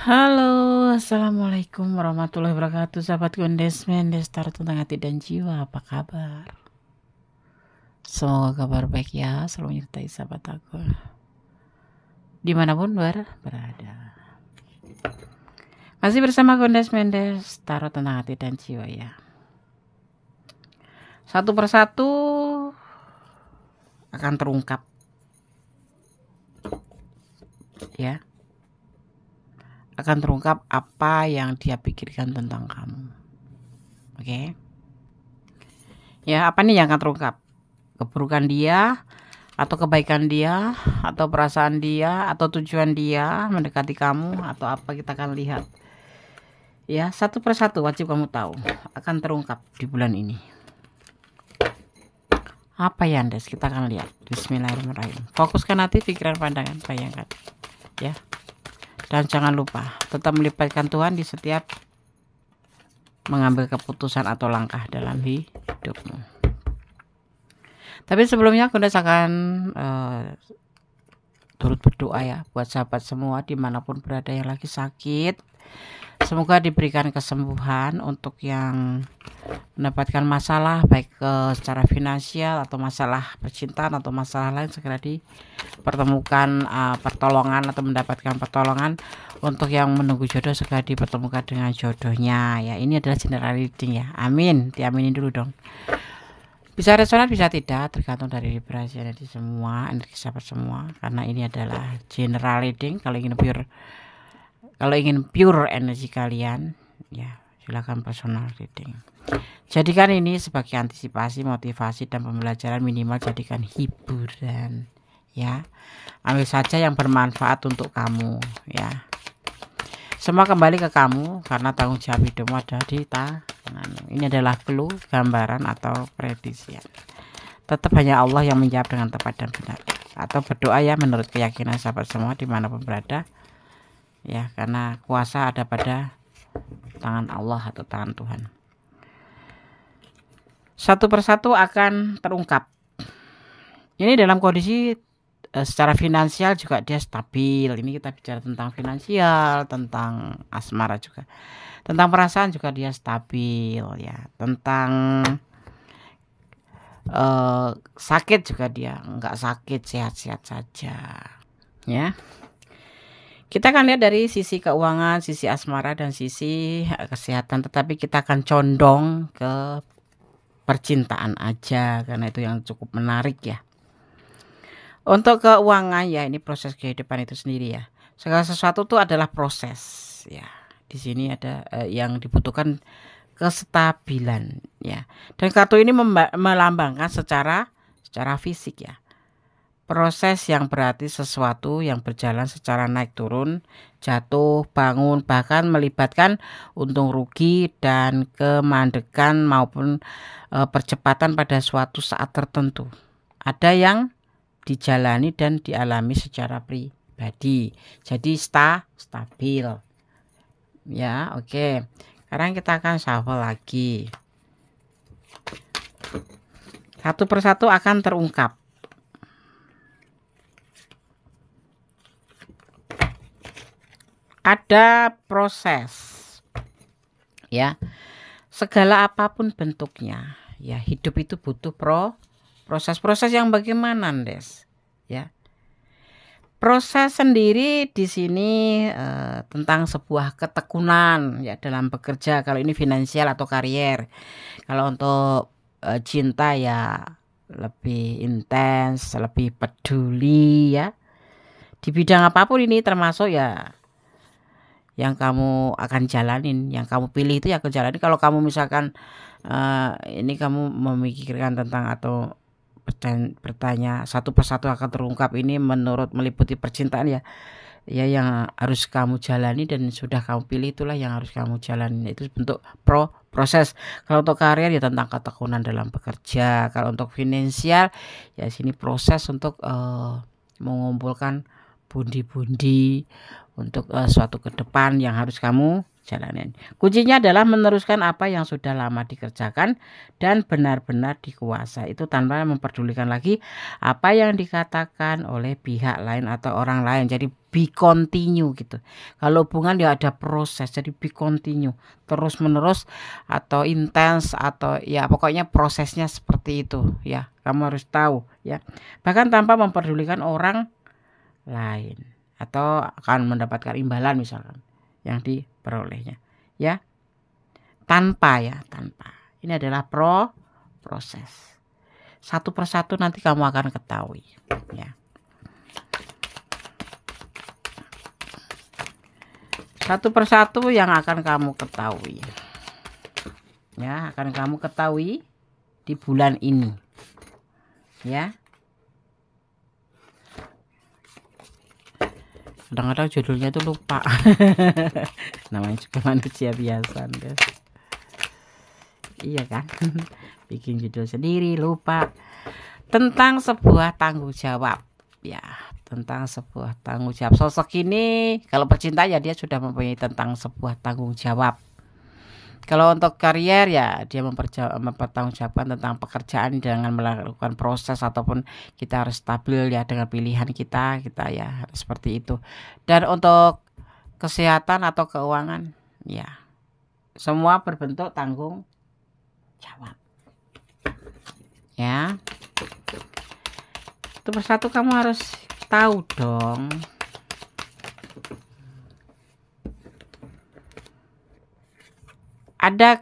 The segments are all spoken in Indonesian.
Halo, assalamualaikum warahmatullahi wabarakatuh. Sahabat Gondes Mendes, taruh tentang hati dan jiwa. Apa kabar? Semoga kabar baik ya, selalu menyertai sahabat aku dimanapun berada. Masih bersama Gondes Mendes, taruh tentang hati dan jiwa ya. Satu persatu akan terungkap ya. Akan terungkap apa yang dia pikirkan tentang kamu. Oke. Ya, apa nih yang akan terungkap? Keburukan dia, atau kebaikan dia, atau perasaan dia, atau tujuan dia mendekati kamu, atau apa, kita akan lihat. Ya, satu persatu wajib kamu tahu akan terungkap di bulan ini. Apa ya, Andes? Kita akan lihat. Bismillahirrahmanirrahim. Fokuskan hati, pikiran, pandangan, bayangkan. Ya. Dan jangan lupa tetap melibatkan Tuhan di setiap mengambil keputusan atau langkah dalam hidupmu. Tapi sebelumnya Gondes akan turut berdoa ya buat sahabat semua dimanapun berada yang lagi sakit. Semoga diberikan kesembuhan untuk yang mendapatkan masalah baik secara finansial atau masalah percintaan atau masalah lain, segera dipertemukan pertolongan atau mendapatkan pertolongan. Untuk yang menunggu jodoh segera dipertemukan dengan jodohnya ya. Ini adalah general reading ya. Amin. Diaminin dulu dong. Bisa resonan bisa tidak, tergantung dari vibrasi energi semua, energi sahabat semua, karena ini adalah general reading. Kalau ingin pure energi kalian ya silakan personal reading. Jadikan ini sebagai antisipasi, motivasi, dan pembelajaran, minimal jadikan hiburan ya. Ambil saja yang bermanfaat untuk kamu ya. Semua kembali ke kamu karena tanggung jawab hidupmu ada di tangan. Ini adalah clue, gambaran, atau prediksi. Tetap hanya Allah yang menjawab dengan tepat dan benar. Atau berdoa ya menurut keyakinan sahabat semua dimanapun berada. Ya, karena kuasa ada pada tangan Allah atau tangan Tuhan. Satu persatu akan terungkap. Ini dalam kondisi secara finansial juga dia stabil. Ini kita bicara tentang finansial, tentang asmara juga. Tentang perasaan juga dia stabil ya. Tentang sakit juga dia nggak sakit, sehat-sehat saja ya. Kita akan lihat dari sisi keuangan, sisi asmara, dan sisi kesehatan. Tetapi kita akan condong ke percintaan aja karena itu yang cukup menarik ya. Untuk keuangan ya, ini proses kehidupan itu sendiri ya. Segala sesuatu itu adalah proses ya. Di sini ada yang dibutuhkan kestabilan ya. Dan kartu ini melambangkan secara fisik ya. Proses yang berarti sesuatu yang berjalan secara naik turun, jatuh, bangun, bahkan melibatkan untung rugi dan kemandekan maupun percepatan pada suatu saat tertentu. Ada yang dijalani dan dialami secara pribadi. Jadi stabil. Ya, oke. Sekarang kita akan shuffle lagi. Satu persatu akan terungkap. Ada proses ya, segala apapun bentuknya ya, hidup itu butuh proses yang bagaimana, Des ya. Proses sendiri di sini tentang sebuah ketekunan ya dalam bekerja, kalau ini finansial atau karier. Kalau untuk cinta ya lebih intens, lebih peduli ya. Di bidang apapun ini termasuk ya yang kamu akan jalanin, yang kamu pilih itu ya akan jalani. Kalau kamu misalkan ini kamu memikirkan tentang atau bertanya satu persatu akan terungkap, ini menurut meliputi percintaan ya yang harus kamu jalani dan sudah kamu pilih, itulah yang harus kamu jalani. Itu bentuk proses. Kalau untuk karir ya tentang ketekunan dalam bekerja. Kalau untuk finansial ya sini proses untuk mengumpulkan bundi-bundi untuk suatu ke depan yang harus kamu jalanin. Kuncinya adalah meneruskan apa yang sudah lama dikerjakan dan benar-benar dikuasai. Itu tanpa memperdulikan lagi apa yang dikatakan oleh pihak lain atau orang lain. Jadi be continue gitu. Kalau hubungan ya ada proses, jadi be continue, terus menerus atau intens atau ya pokoknya prosesnya seperti itu ya. Kamu harus tahu ya. Bahkan tanpa memperdulikan orang lain atau akan mendapatkan imbalan misalkan yang diperolehnya ya. Tanpa. Ini adalah proses. Satu persatu nanti kamu akan ketahui ya. Satu persatu yang akan kamu ketahui ya, akan kamu ketahui di bulan ini ya. Kadang-kadang judulnya itu lupa. Namanya juga manusia biasa deh. Iya kan. Bikin judul sendiri lupa. Tentang sebuah tanggung jawab ya, tentang sebuah tanggung jawab. Sosok ini kalau pecinta ya dia sudah mempunyai tentang sebuah tanggung jawab. Kalau untuk karier ya dia mempertanggungjawabkan tentang pekerjaan dengan melakukan proses ataupun kita harus stabil ya dengan pilihan kita ya seperti itu. Dan untuk kesehatan atau keuangan ya semua berbentuk tanggung jawab ya. Itu persatu kamu harus tahu dong. Ada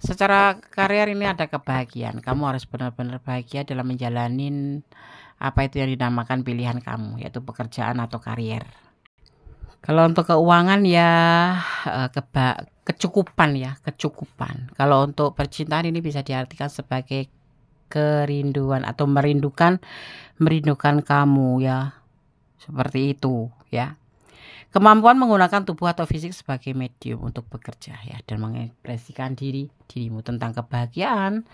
secara karier ini ada kebahagiaan. Kamu harus benar-benar bahagia dalam menjalani apa itu yang dinamakan pilihan kamu, yaitu pekerjaan atau karier. Kalau untuk keuangan ya kecukupan ya, kecukupan. Kalau untuk percintaan ini bisa diartikan sebagai kerinduan atau merindukan kamu ya. Seperti itu ya. Kemampuan menggunakan tubuh atau fisik sebagai medium untuk bekerja ya dan mengekspresikan dirimu tentang kebahagiaan,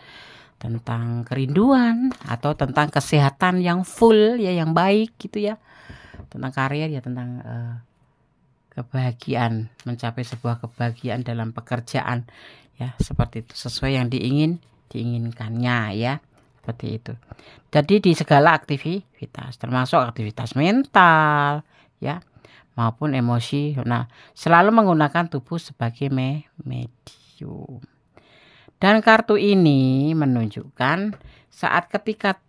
tentang kerinduan atau tentang kesehatan yang full ya, yang baik gitu ya. Tentang karier ya, tentang kebahagiaan, mencapai sebuah kebahagiaan dalam pekerjaan ya, seperti itu sesuai yang diinginkannya ya, seperti itu. Jadi di segala aktivitas termasuk aktivitas mental ya maupun emosi. Nah, selalu menggunakan tubuh sebagai medium. Dan kartu ini menunjukkan saat ketika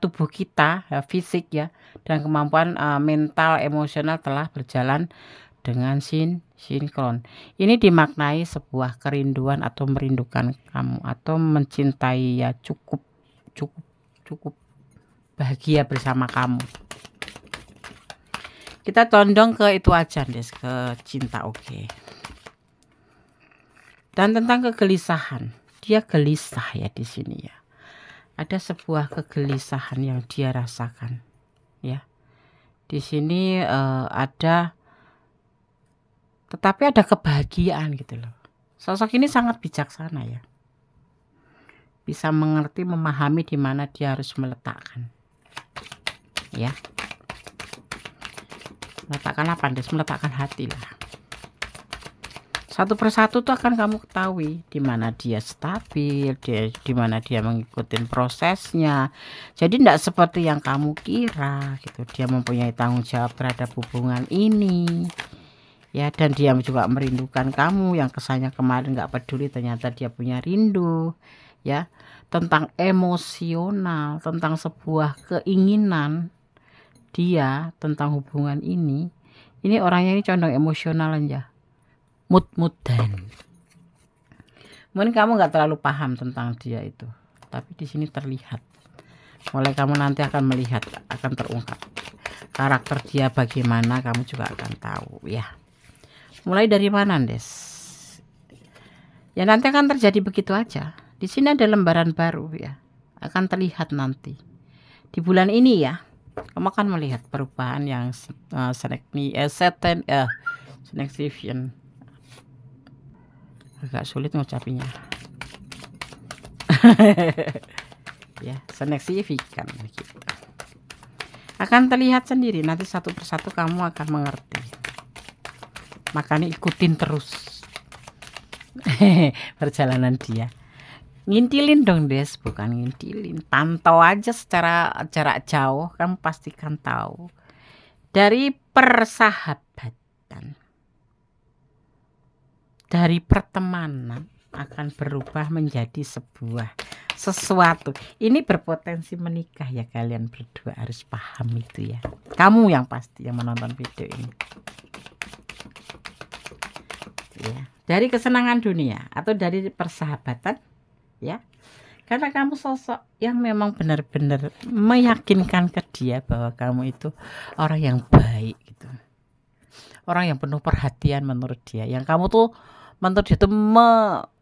tubuh kita ya, fisik ya dan kemampuan mental emosional telah berjalan dengan sinkron. Ini dimaknai sebuah kerinduan atau merindukan kamu atau mencintai ya, cukup bahagia bersama kamu. Kita condong ke itu aja, Des, ke cinta, oke. Dan tentang kegelisahan, dia gelisah ya di sini ya. Ada sebuah kegelisahan yang dia rasakan, ya. Di sini tetapi ada kebahagiaan gitu loh. Sosok ini sangat bijaksana ya. Bisa mengerti, memahami di mana dia harus meletakkan, ya. Meletakkan apa, Des? Meletakkan hati lah. Satu persatu tuh akan kamu ketahui di mana dia stabil, di mana dia mengikuti prosesnya. Jadi tidak seperti yang kamu kira gitu. Dia mempunyai tanggung jawab terhadap hubungan ini. Ya, dan dia juga merindukan kamu yang kesannya kemarin nggak peduli, ternyata dia punya rindu. Ya, tentang emosional, tentang sebuah keinginan dia tentang hubungan ini orangnya ini condong emosional aja, mood-moodan. Mungkin kamu nggak terlalu paham tentang dia itu, tapi di sini terlihat. Mulai kamu nanti akan melihat, akan terungkap karakter dia bagaimana, kamu juga akan tahu ya. Mulai dari mana, Des? Ya nanti akan terjadi begitu aja. Di sini ada lembaran baru ya, akan terlihat nanti di bulan ini ya. Kamu akan melihat perubahan yang significant. Agak sulit ngucapinnya. Ya, significant gitu. Akan terlihat sendiri nanti satu persatu, kamu akan mengerti. Makanya ikutin terus perjalanan dia. Ngintilin dong, Des, bukan ngintilin. Pantau aja secara jarak jauh, kamu pastikan tahu Dari persahabatan, dari pertemanan akan berubah menjadi sesuatu. Ini berpotensi menikah ya, kalian berdua harus paham itu ya. Kamu yang pasti yang menonton video ini. Ya, dari kesenangan dunia atau dari persahabatan ya. Karena kamu sosok yang memang benar-benar meyakinkan ke dia bahwa kamu itu orang yang baik gitu. Orang yang penuh perhatian menurut dia. Yang kamu tuh menurut dia tuh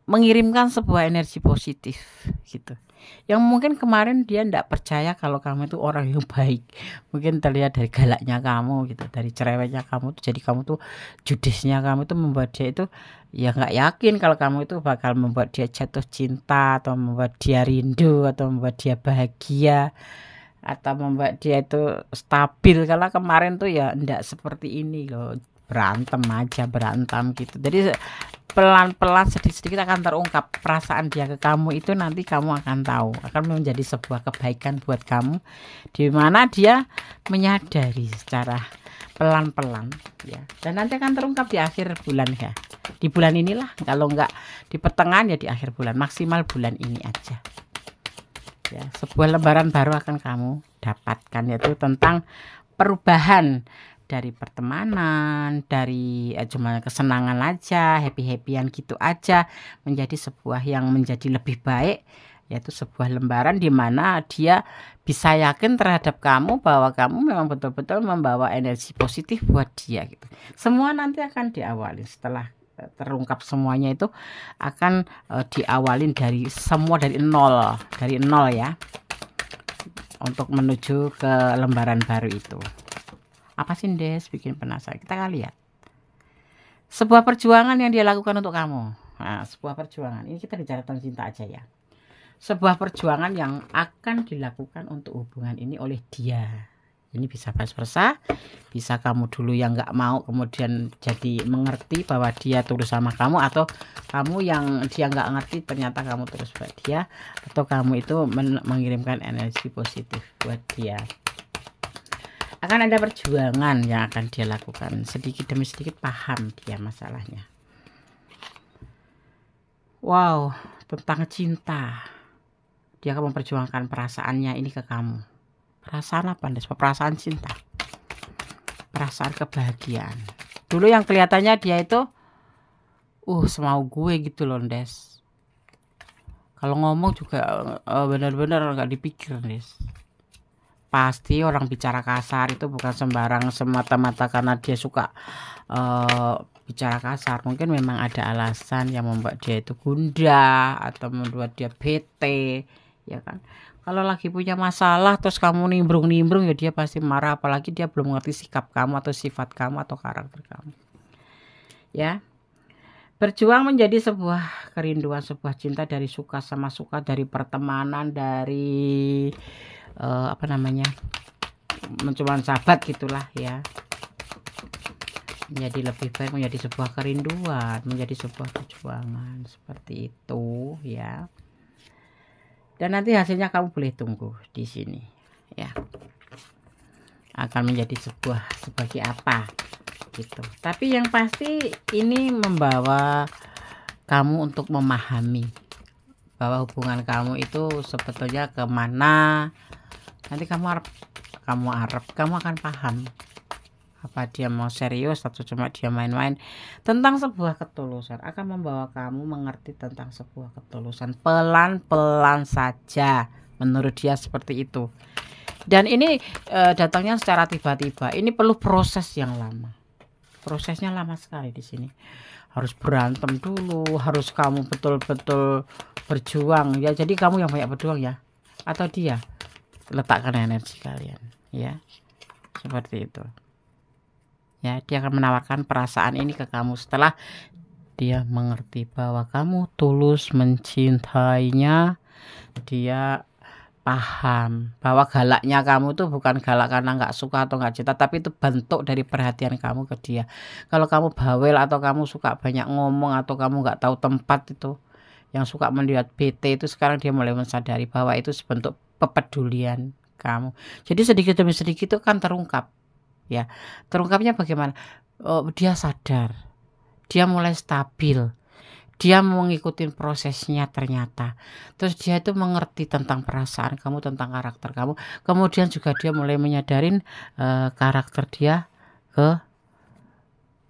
mengirimkan sebuah energi positif gitu. Yang mungkin kemarin dia tidak percaya kalau kamu itu orang yang baik. Mungkin terlihat dari galaknya kamu gitu, dari cerewetnya kamu tuh, jadi kamu tuh judesnya kamu tuh membuat dia itu ya nggak yakin kalau kamu itu bakal membuat dia jatuh cinta atau membuat dia rindu atau membuat dia bahagia atau membuat dia itu stabil. Karena kemarin tuh ya enggak seperti ini loh, berantem gitu. Jadi pelan-pelan sedikit-sedikit akan terungkap perasaan dia ke kamu itu, nanti kamu akan tahu, akan menjadi sebuah kebaikan buat kamu, di mana dia menyadari secara pelan-pelan ya, dan nanti akan terungkap di akhir bulan ya, di bulan inilah, kalau enggak di pertengahan ya di akhir bulan, maksimal bulan ini aja ya. Sebuah lembaran baru akan kamu dapatkan, yaitu tentang perubahan dari pertemanan, dari cuma kesenangan aja, happy-happyan gitu aja, menjadi sebuah yang menjadi lebih baik, yaitu sebuah lembaran di mana dia bisa yakin terhadap kamu bahwa kamu memang betul-betul membawa energi positif buat dia gitu. Semua nanti akan diawali setelah terungkap semuanya, itu akan diawalin dari semua dari nol ya, untuk menuju ke lembaran baru itu. Apa sih Des bikin penasaran? Kita akan lihat sebuah perjuangan yang dia lakukan untuk kamu. Nah, sebuah perjuangan ini kita bicara tentang cinta aja ya. Sebuah perjuangan yang akan dilakukan untuk hubungan ini oleh dia. Ini bisa vice versa, bisa kamu dulu yang nggak mau kemudian jadi mengerti bahwa dia tulus sama kamu, atau kamu yang dia nggak ngerti ternyata kamu tulus buat dia, atau kamu itu mengirimkan energi positif buat dia. Akan ada perjuangan yang akan dia lakukan, sedikit demi sedikit paham dia masalahnya. Wow, tentang cinta, dia akan memperjuangkan perasaannya ini ke kamu. Perasaan apa Des? Perasaan cinta, perasaan kebahagiaan. Dulu yang kelihatannya dia itu semau gue gitu loh Des. Kalau ngomong juga benar-benar nggak dipikir Des. Pasti orang bicara kasar itu bukan sembarang semata-mata karena dia suka bicara kasar. Mungkin memang ada alasan yang membuat dia itu gundah atau membuat dia bete ya kan. Kalau lagi punya masalah terus kamu nimbrung-nimbrung ya dia pasti marah, apalagi dia belum mengerti sikap kamu atau sifat kamu atau karakter kamu ya. Berjuang menjadi sebuah kerinduan, sebuah cinta, dari suka sama suka, dari pertemanan, dari mencoba sahabat gitulah ya, menjadi lebih baik, menjadi sebuah kerinduan, menjadi sebuah perjuangan seperti itu ya. Dan nanti hasilnya kamu boleh tunggu di sini ya, akan menjadi sebagai apa gitu. Tapi yang pasti ini membawa kamu untuk memahami bahwa hubungan kamu itu sebetulnya kemana. Nanti kamu akan paham apa dia mau serius atau cuma dia main-main. Tentang sebuah ketulusan akan membawa kamu mengerti tentang sebuah ketulusan pelan-pelan saja, menurut dia seperti itu. Dan ini datangnya secara tiba-tiba, ini perlu proses yang lama. Prosesnya lama sekali di sini. Harus berantem dulu, harus kamu betul-betul berjuang ya. Jadi kamu yang banyak berjuang ya, atau dia? Letakkan energi kalian ya, seperti itu ya. Dia akan menawarkan perasaan ini ke kamu setelah dia mengerti bahwa kamu tulus mencintainya. Dia paham bahwa galaknya kamu tuh bukan galak karena nggak suka atau nggak cinta, tapi itu bentuk dari perhatian kamu ke dia. Kalau kamu bawel atau kamu suka banyak ngomong atau kamu nggak tahu tempat, itu yang suka melihat bete, itu sekarang dia mulai mensadari bahwa itu sebentuk kepedulian kamu. Jadi sedikit demi sedikit itu kan terungkap ya. Terungkapnya bagaimana? Dia sadar, dia mulai stabil, dia mau ngikutin prosesnya ternyata. Terus dia itu mengerti tentang perasaan kamu, tentang karakter kamu. Kemudian juga dia mulai menyadarin karakter dia ke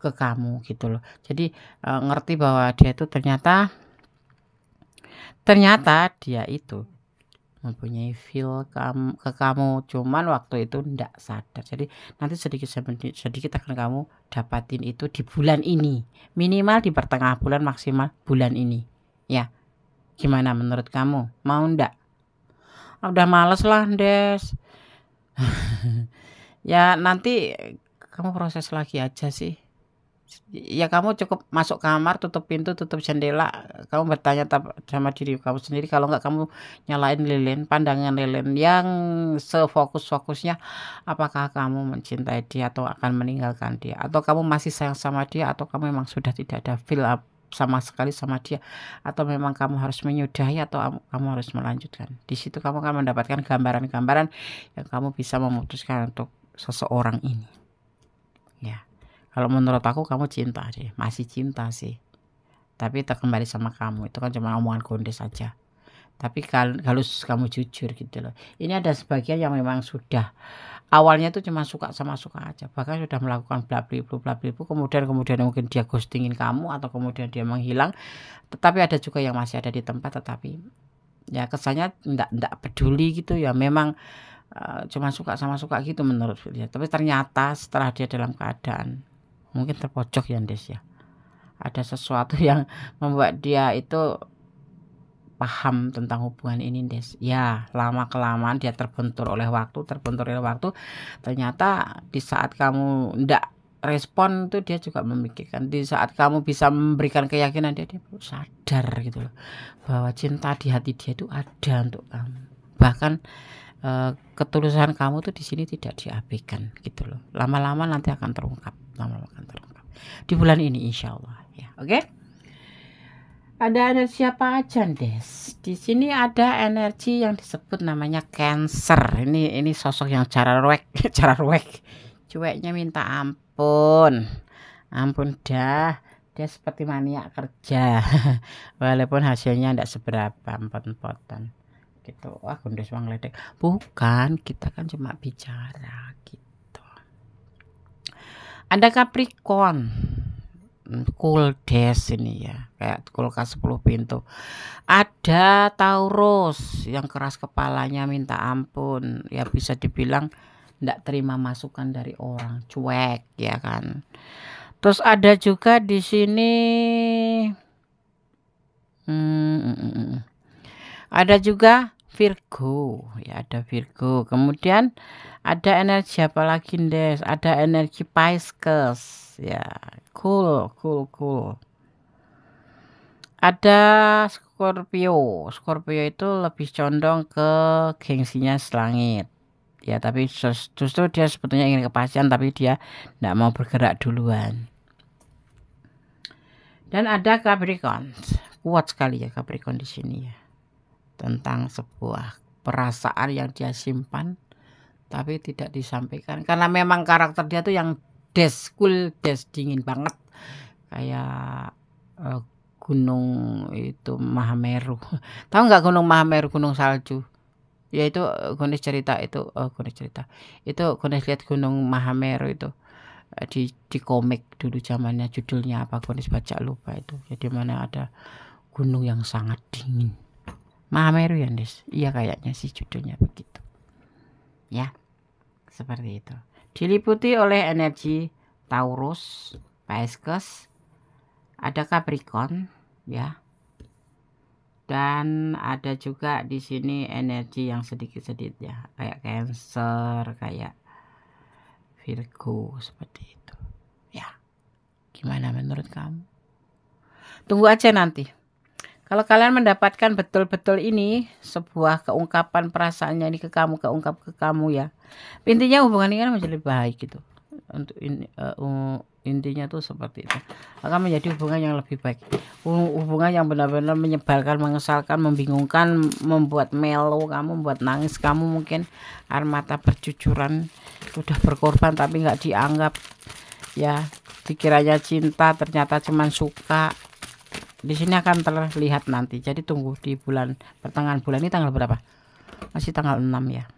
kamu gitu loh. Jadi ngerti bahwa dia itu ternyata dia itu mempunyai feel ke kamu, cuman waktu itu ndak sadar. Jadi nanti sedikit akan kamu dapatin itu di bulan ini, minimal di pertengahan bulan, maksimal bulan ini ya. Gimana menurut kamu, mau ndak? Udah males lah Des. Ya nanti kamu proses lagi aja sih. Ya kamu cukup masuk kamar, tutup pintu, tutup jendela, kamu bertanya sama diri kamu sendiri. Kalau enggak kamu nyalain lilin, pandangan lilin yang sefokus-fokusnya, apakah kamu mencintai dia atau akan meninggalkan dia, atau kamu masih sayang sama dia, atau kamu memang sudah tidak ada feel sama sekali sama dia, atau memang kamu harus menyudahi, atau kamu harus melanjutkan. Di situ kamu akan mendapatkan gambaran-gambaran yang kamu bisa memutuskan untuk seseorang ini ya. Kalau menurut aku kamu cinta deh, masih cinta sih. Tapi kembali sama kamu, itu kan cuma omongan gondes saja. Tapi kalau kamu jujur gitu loh. Ini ada sebagian yang memang sudah awalnya itu cuma suka aja. Bahkan sudah melakukan blablabla, kemudian mungkin dia ghostingin kamu atau kemudian dia menghilang. Tetapi ada juga yang masih ada di tempat, tetapi ya kesannya enggak peduli gitu ya. Memang cuma suka gitu menurut dia. Tapi ternyata setelah dia dalam keadaan mungkin terpojok ya Des ya, ada sesuatu yang membuat dia itu paham tentang hubungan ini Des ya. Lama kelamaan dia terbentur oleh waktu. Ternyata di saat kamu ndak respon itu dia juga memikirkan. Di saat kamu bisa memberikan keyakinan, dia sadar gitu loh, bahwa cinta di hati dia itu ada untuk kamu. Bahkan ketulusan kamu tuh di sini tidak diabaikan gitu loh. Lama-lama nanti akan terungkap. Di bulan ini insya Allah ya. Oke. Ada energi apa aja Des? Di sini ada energi yang disebut namanya Cancer. Ini sosok yang cara ruwek, cueknya minta ampun. Ampun dah. Dia seperti maniak kerja. Walaupun hasilnya tidak seberapa, empot-empotan gitu. Wah, gondes wang ledek. Bukan, kita kan cuma bicara gitu. Ada Capricorn, cool Des ini ya, kayak kulkas 10 pintu. Ada Taurus yang keras kepalanya minta ampun, ya bisa dibilang enggak terima masukan dari orang, cuek ya kan. Terus ada juga di sini ada juga Virgo ya, ada Virgo. Kemudian ada energi apa lagi Des? Ada energi Pisces ya, cool. Ada Scorpio itu lebih condong ke gengsinya selangit ya, tapi justru dia sebetulnya ingin kepastian, tapi dia tidak mau bergerak duluan. Dan ada Capricorn, kuat sekali ya Capricorn di sini ya, tentang sebuah perasaan yang dia simpan tapi tidak disampaikan, karena memang karakter dia tuh yang cool, dingin banget, kayak gunung itu Mahameru. Tahu nggak gunung Mahameru, gunung salju? Ya itu Gondes cerita itu, Gondes lihat gunung Mahameru itu di komik dulu zamannya, judulnya apa Gondes baca lupa itu. Jadi mana ada gunung yang sangat dingin. Mahameru ya Des? Iya kayaknya sih judulnya begitu. Ya. Seperti itu. Diliputi oleh energi Taurus, Pisces, ada Capricorn ya. Dan ada juga di sini energi yang sedikit-sedikit ya, kayak Cancer, kayak Virgo, seperti itu. Ya. Gimana menurut kamu? Tunggu aja nanti. Kalau kalian mendapatkan betul-betul ini, sebuah keungkapan perasaannya ini keungkap ke kamu ya. Intinya hubungan ini kan menjadi baik gitu. Untuk ini intinya tuh seperti itu. Akan menjadi hubungan yang lebih baik. Hubungan yang benar-benar menyebalkan, mengesalkan, membingungkan, membuat melo kamu, membuat nangis kamu, mungkin air mata bercucuran. udah berkorban tapi nggak dianggap, ya dikiranya cinta ternyata cuman suka. Di sini akan terlihat nanti. Jadi tunggu di pertengahan bulan ini. Tanggal berapa? Masih tanggal 6 ya.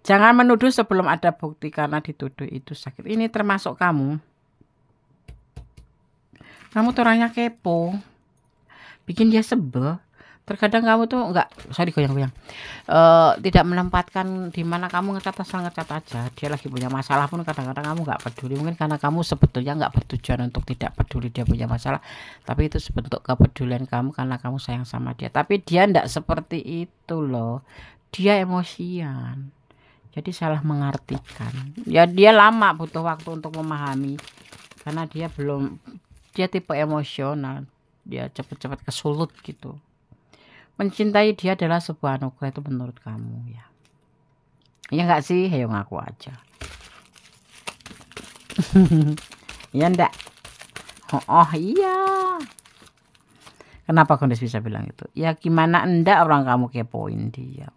Jangan menuduh sebelum ada bukti, karena dituduh itu sakit. Ini termasuk kamu. Kamu tuh orangnya kepo, bikin dia sebel. Terkadang kamu tuh goyang-goyang, tidak menempatkan di mana kamu ngecat aja. Dia lagi punya masalah pun kadang-kadang kamu nggak peduli. Mungkin karena kamu sebetulnya nggak bertujuan untuk tidak peduli dia punya masalah, tapi itu sebentuk kepedulian kamu karena kamu sayang sama dia. Tapi dia ndak seperti itu loh. Dia emosian, jadi salah mengartikan. Ya dia lama butuh waktu untuk memahami, karena dia tipe emosional. Dia cepet-cepet kesulut gitu. Mencintai dia adalah sebuah anugerah, itu menurut kamu ya. Ya enggak sih? Ayo ngaku aja. Ya enggak? Oh iya. Kenapa Kondes bisa bilang itu? Ya gimana enggak, orang kamu kepoin dia.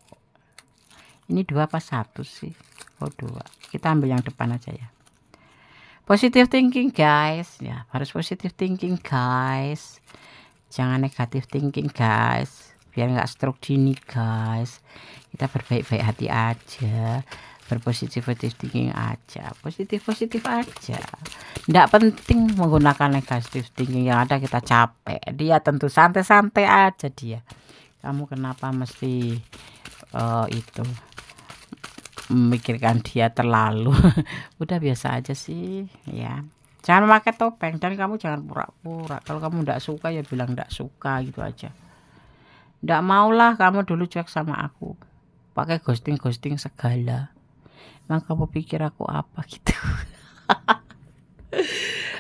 Ini 2 apa 1 sih? Oh 2. Kita ambil yang depan aja ya. Positive thinking guys. Ya harus positive thinking guys. Jangan negative thinking guys. Biar nggak stroke gini guys. Kita berbaik-baik hati aja, berpositif thinking aja, positif aja. Nggak penting menggunakan negative thinking, yang ada kita capek. Dia tentu santai-santai aja dia. Kamu kenapa mesti itu memikirkan dia terlalu? Udah biasa aja sih ya. Jangan pakai topeng, dan kamu jangan pura-pura. Kalau kamu nggak suka ya bilang nggak suka gitu aja. Nggak maulah kamu dulu cuek sama aku, pakai ghosting segala. Emang kamu pikir aku apa gitu?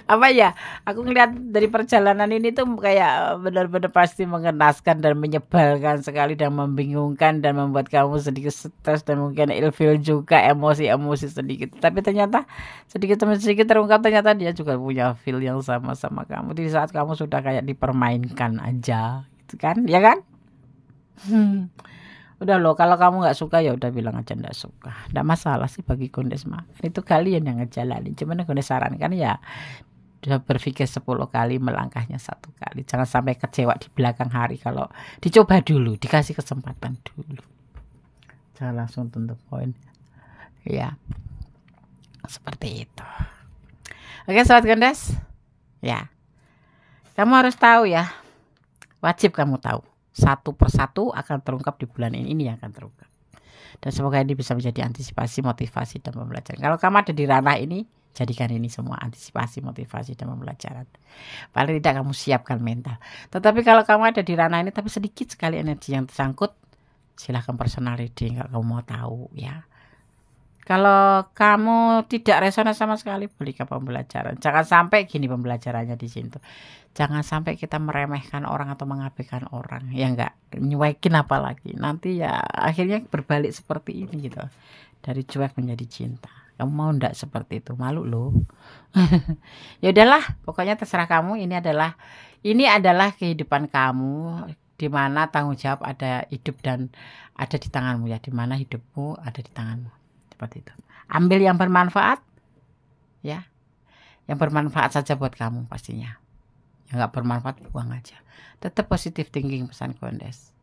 Apa ya, aku ngeliat dari perjalanan ini tuh kayak benar-benar pasti mengenaskan dan menyebalkan sekali, dan membingungkan, dan membuat kamu sedikit stres dan mungkin ilfil juga, emosi sedikit. Tapi ternyata sedikit demi sedikit terungkap, ternyata dia juga punya feel yang sama kamu. Di saat kamu sudah kayak dipermainkan aja gitu kan, ya kan? Udah loh, kalau kamu nggak suka ya udah bilang aja nggak suka, nggak masalah sih bagi Kondes mah. Itu kalian yang ngejalanin. Cuman Kondes sarankan ya udah berpikir 10 kali, melangkahnya 1 kali. Jangan sampai kecewa di belakang hari. Kalau dicoba dulu, dikasih kesempatan dulu, jangan langsung tuntut poin ya, seperti itu. Oke sobat Kondes ya, kamu harus tahu ya, wajib kamu tahu, satu persatu akan terungkap di bulan ini yang akan terungkap. Dan semoga ini bisa menjadi antisipasi, motivasi, dan pembelajaran. Kalau kamu ada di ranah ini, jadikan ini semua antisipasi, motivasi, dan pembelajaran. Paling tidak kamu siapkan mental. Tetapi kalau kamu ada di ranah ini tapi sedikit sekali energi yang tersangkut, silahkan personal reading kalau kamu mau tahu ya. Kalau kamu tidak resonans sama sekali, berikan pembelajaran. Jangan sampai gini pembelajarannya di situ. Jangan sampai kita meremehkan orang atau mengabaikan orang. Ya enggak, nyuekin apalagi. Nanti ya akhirnya berbalik seperti ini gitu. Dari cuek menjadi cinta. Kamu mau enggak seperti itu? Malu loh. Ya udahlah, pokoknya terserah kamu. Ini adalah kehidupan kamu, di mana tanggung jawab ada hidup dan ada di tanganmu ya. Di mana hidupmu ada di tanganmu. Seperti itu. Ambil yang bermanfaat ya. Yang bermanfaat saja buat kamu pastinya. Yang nggak bermanfaat buang aja. Tetap positive thinking, pesan Kondes.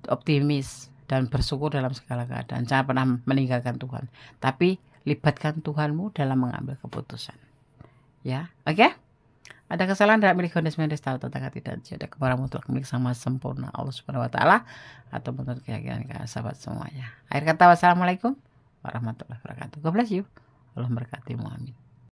Optimis dan bersyukur dalam segala keadaan. Jangan pernah meninggalkan Tuhan. Tapi libatkan Tuhanmu dalam mengambil keputusan. Ya, oke? Ada kesalahan dalam milik Kondes Mendes tahu tentang hati dan ada kepada mutlak milik sama sempurna Allah Subhanahu wa taala atau menurut keyakinan sahabat semuanya. Akhir kata, wassalamualaikum warahmatullahi wabarakatuh. God bless you. Allah memberkatimu. Amin.